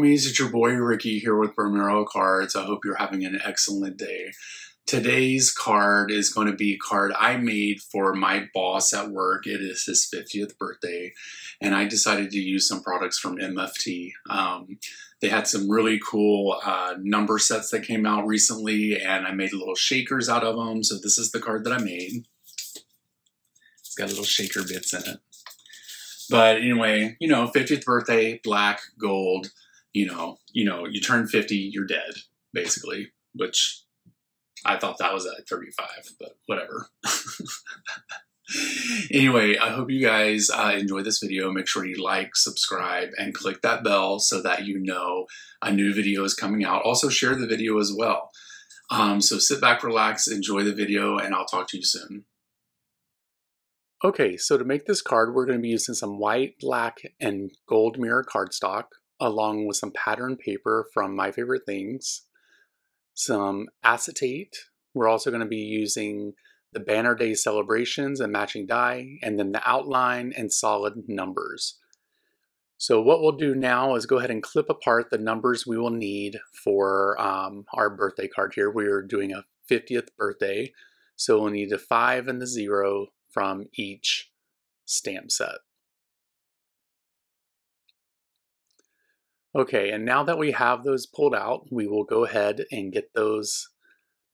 homies, it's your boy Ricky here with Romero Cards. I hope you're having an excellent day. Today's card is going to be a card I made for my boss at work. It is his 50th birthday, and I decided to use some products from MFT. They had some really cool number sets that came out recently, and I made little shakers out of them. So this is the card that I made. It's got little shaker bits in it. But anyway, 50th birthday, black, gold, you turn 50, you're dead, basically, which I thought that was at 35, but whatever. Anyway, I hope you guys enjoy this video. Make sure you like, subscribe, and click that bell so that you know a new video is coming out. Also, share the video as well. So sit back, relax, enjoy the video, and I'll talk to you soon. Okay, so to make this card, we're going to be using some white, black, and gold mirror cardstock, along with some pattern paper from My Favorite Things, some acetate. We're also going to be using the Banner Day celebrations and matching die, and then the outline and solid numbers. So what we'll do now is go ahead and clip apart the numbers we will need for our birthday card here. We are doing a 50th birthday, so we'll need a 5 and the 0 from each stamp set. Okay, and now that we have those pulled out, we will go ahead and get those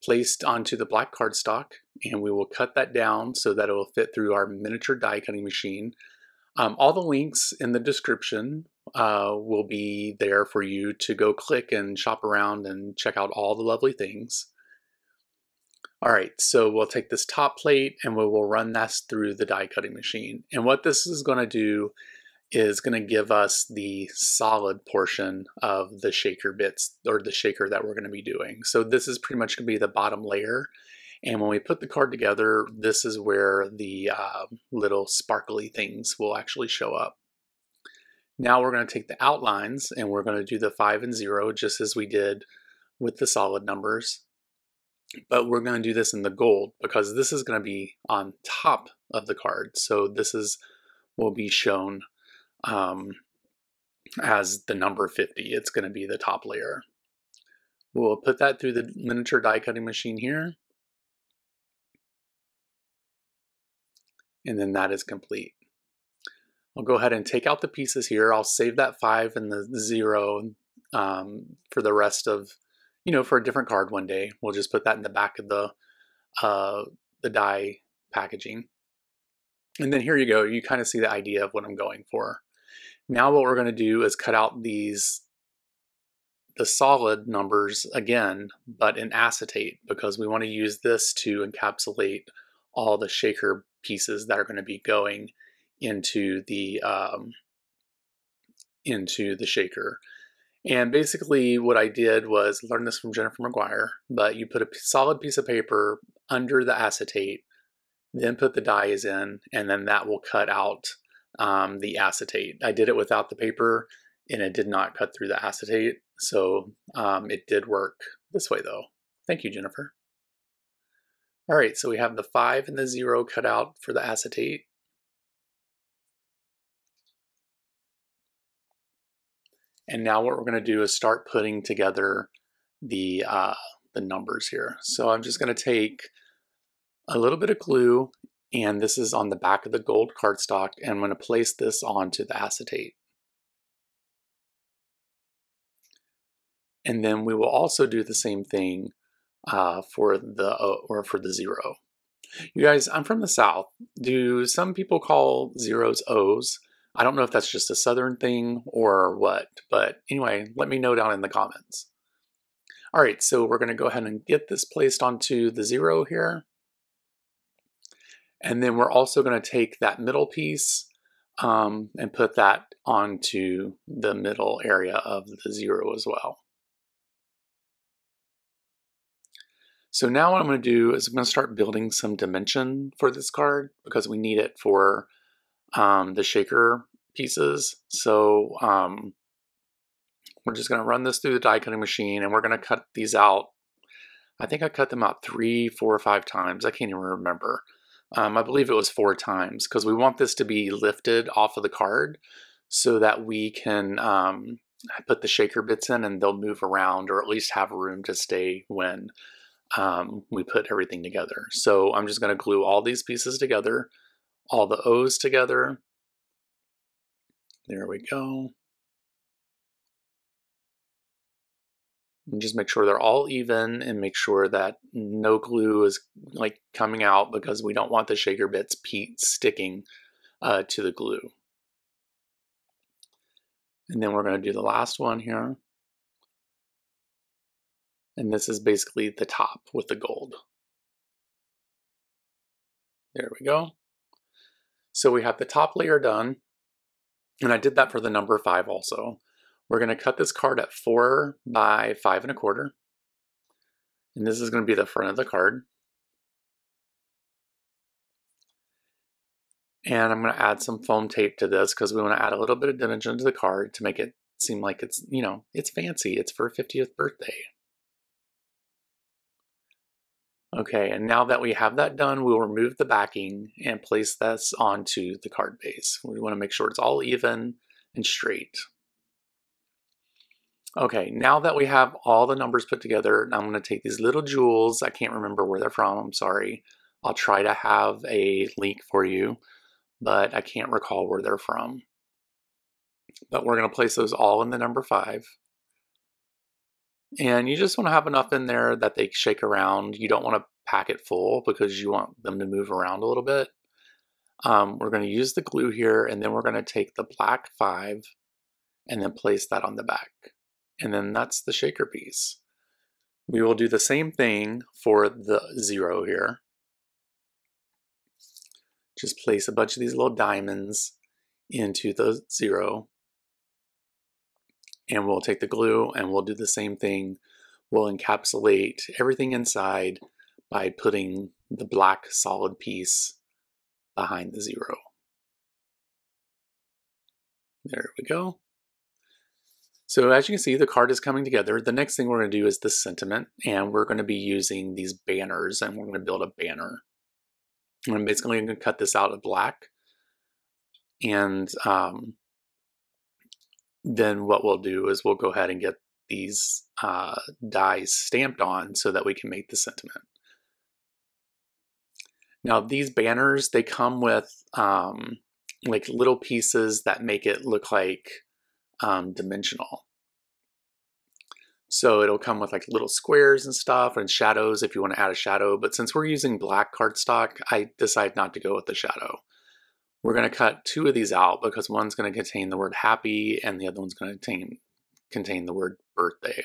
placed onto the black cardstock, and we will cut that down so that it will fit through our miniature die cutting machine. All the links in the description will be there for you to go click and shop around and check out all the lovely things. All right, so we'll take this top plate and we will run this through the die cutting machine. And what this is going to do is going to give us the solid portion of the shaker bits, or the shaker that we're going to be doing. So this is pretty much going to be the bottom layer. And when we put the card together, this is where the little sparkly things will actually show up. Now we're going to take the outlines and we're going to do the 5 and 0 just as we did with the solid numbers. But we're going to do this in the gold because this is going to be on top of the card. So this will be shown as the number 50. It's going to be the top layer. We'll put that through the miniature die cutting machine here. And then that is complete. I'll go ahead and take out the pieces here. I'll save that 5 and the 0 for the rest of, for a different card one day. We'll just put that in the back of the die packaging. And then here you go. You kind of see the idea of what I'm going for. Now what we're going to do is cut out the solid numbers again, but in acetate, because we want to use this to encapsulate all the shaker pieces that are going to be going into the shaker. And basically what I did was learn this from Jennifer McGuire, but you put a solid piece of paper under the acetate, then put the dies in, and then that will cut out the acetate. I did it without the paper and it did not cut through the acetate. So it did work this way though. Thank you, Jennifer. All right, so we have the 5 and the 0 cut out for the acetate. And now what we're going to do is start putting together the numbers here. So I'm just going to take a little bit of glue, and this is on the back of the gold cardstock, and I'm going to place this onto the acetate. And then we will also do the same thing for the 0. You guys, I'm from the South. Do some people call zeros O's? I don't know if that's just a Southern thing or what, but anyway, let me know down in the comments. All right, so we're going to go ahead and get this placed onto the 0 here. And then we're also going to take that middle piece and put that onto the middle area of the 0 as well. So now what I'm going to do is I'm going to start building some dimension for this card because we need it for the shaker pieces. So we're just going to run this through the die cutting machine and we're going to cut these out. I think I cut them out 3, 4, or 5 times. I can't even remember. I believe it was 4 times because we want this to be lifted off of the card so that we can I put the shaker bits in and they'll move around, or at least have room to stay when we put everything together. So I'm just going to glue all these pieces together, all the O's together. There we go. And just make sure they're all even, and make sure that no glue is like coming out, because we don't want the shaker bits sticking to the glue. And then we're going to do the last one here. And this is basically the top with the gold. There we go. So we have the top layer done. And I did that for the number 5 also. We're going to cut this card at 4 by 5 1/4. And this is going to be the front of the card. And I'm going to add some foam tape to this because we want to add a little bit of dimension to the card to make it seem like it's, you know, it's fancy. It's for 50th birthday. Okay, and now that we have that done, we'll remove the backing and place this onto the card base. We want to make sure it's all even and straight. Okay, now that we have all the numbers put together, I'm going to take these little jewels. I can't remember where they're from, I'm sorry. I'll try to have a link for you, but I can't recall where they're from. But we're going to place those all in the number 5. And you just want to have enough in there that they shake around. You don't want to pack it full because you want them to move around a little bit. We're going to use the glue here, and then we're going to take the black 5 and then place that on the back. And then that's the shaker piece. We will do the same thing for the 0 here. Just place a bunch of these little diamonds into the 0. And we'll take the glue and we'll do the same thing. We'll encapsulate everything inside by putting the black solid piece behind the 0. There we go. So as you can see, the card is coming together. The next thing we're going to do is the sentiment, and we're going to be using these banners, and we're going to build a banner. And I'm basically going to cut this out of black, and then what we'll do is we'll go ahead and get these dies stamped on so that we can make the sentiment. Now these banners, they come with like little pieces that make it look like dimensional. So it'll come with like little squares and stuff and shadows if you want to add a shadow, but since we're using black cardstock, I decided not to go with the shadow. We're going to cut 2 of these out because one's going to contain the word happy and the other one's going to contain the word birthday.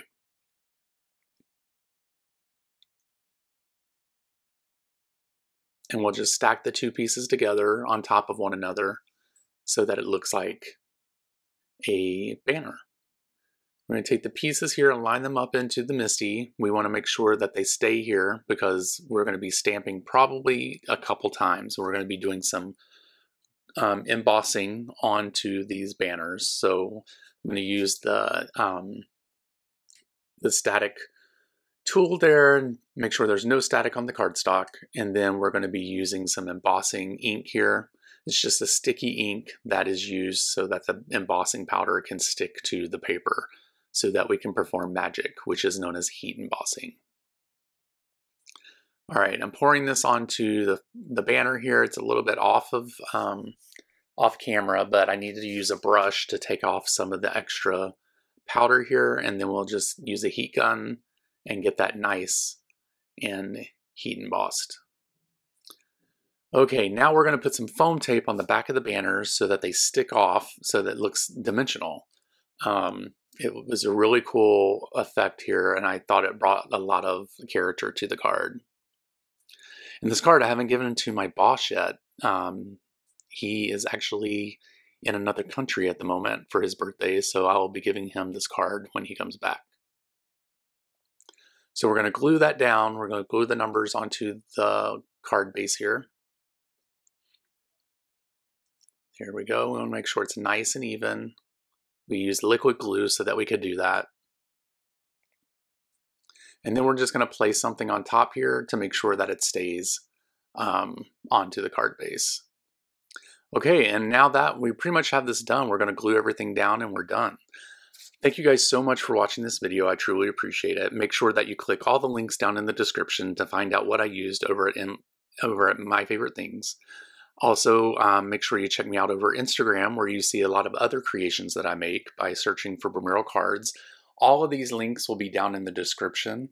And we'll just stack the 2 pieces together on top of one another so that it looks like a banner. We're going to take the pieces here and line them up into the MISTI. We want to make sure that they stay here because we're going to be stamping probably a couple times. We're going to be doing some embossing onto these banners. So I'm going to use the static tool there and make sure there's no static on the cardstock. And then we're going to be using some embossing ink here. It's just a sticky ink that is used so that the embossing powder can stick to the paper so that we can perform magic, which is known as heat embossing. All right, I'm pouring this onto the banner here. It's a little bit off camera, but I needed to use a brush to take off some of the extra powder here, and then we'll just use a heat gun and get that nice and heat embossed. Okay, now we're going to put some foam tape on the back of the banners so that they stick off so that it looks dimensional. It was a really cool effect here, and I thought it brought a lot of character to the card. And this card I haven't given to my boss yet. He is actually in another country at the moment for his birthday, so I will be giving him this card when he comes back. So we're going to glue that down. We're going to glue the numbers onto the card base here. Here we go. We want to make sure it's nice and even. We used liquid glue so that we could do that. And then we're just going to place something on top here to make sure that it stays onto the card base. Okay, and now that we pretty much have this done, we're going to glue everything down and we're done. Thank you guys so much for watching this video. I truly appreciate it. Make sure that you click all the links down in the description to find out what I used over at My Favorite Things. Also, make sure you check me out over Instagram, where you see a lot of other creations that I make by searching for Bromeral cards. All of these links will be down in the description.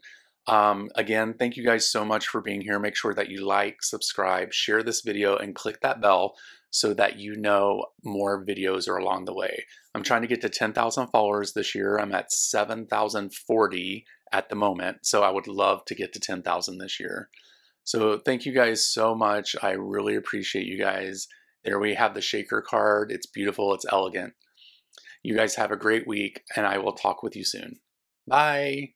Again, thank you guys so much for being here. Make sure that you like, subscribe, share this video, and click that bell so that you know more videos are along the way. I'm trying to get to 10,000 followers this year. I'm at 7,040 at the moment, so I would love to get to 10,000 this year. So thank you guys so much. I really appreciate you guys. There we have the shaker card. It's beautiful. It's elegant. You guys have a great week, and I will talk with you soon. Bye.